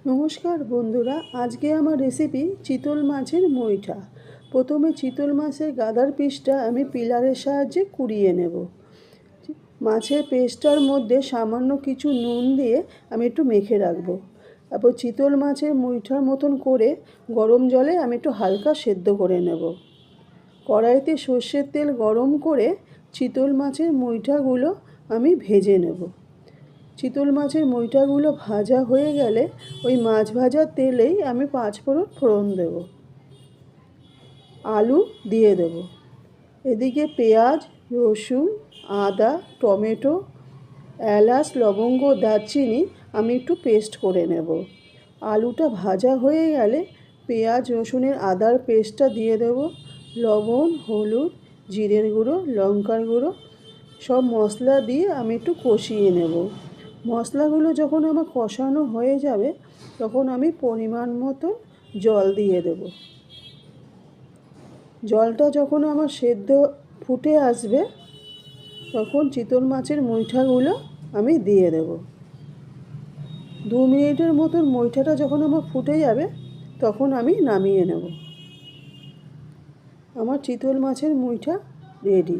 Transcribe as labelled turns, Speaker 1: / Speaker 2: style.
Speaker 1: নমস্কার বন্ধুরা, আজকে আমার রেসিপি চিতল মাছের মুইঠা। প্রথমে চিতল মাছের গাদার পিসটা আমি পিলারের সাহায্যে কুড়িয়ে নেব। মাছের পেস্টটার মধ্যে সামান্য কিছু নুন দিয়ে আমি একটু মেখে রাখবো। তারপর চিতল মাছের মুইঠার মতন করে গরম জলে আমি একটু হালকা সেদ্ধ করে নেব। কড়াইতে সর্ষের তেল গরম করে চিতল মাছের মুইঠাগুলো আমি ভেজে নেব। চিতল মাছের মুইঠাগুলো ভাজা হয়ে গেলে ওই মাছ ভাজার তেলেই আমি 5 ফোড়ন দেব, আলু দিয়ে দেব। এদিকে পেঁয়াজ, রসুন, আদা, টমেটো, এলাচ, লবঙ্গ, দারচিনি আমি একটু পেস্ট করে নেব। আলুটা ভাজা হয়ে গেলে পেঁয়াজ, রসুনের, আদার পেস্টটা দিয়ে দেব। লবণ, হলুদ, জিরের গুঁড়ো, লঙ্কার গুঁড়ো সব মশলা দিয়ে আমি একটু কষিয়ে নেব। মশলাগুলো যখন আমার কষানো হয়ে যাবে তখন আমি পরিমাণ মতো জল দিয়ে দেব। জলটা যখন আমার সেদ্ধ ফুটে আসবে তখন চিতল মাছের মুইঠাগুলো আমি দিয়ে দেব। 2 মিনিটের মতন মুইঠাটা যখন আমার ফুটে যাবে তখন আমি নামিয়ে নেব। আমার চিতল মাছের মুইঠা রেডি।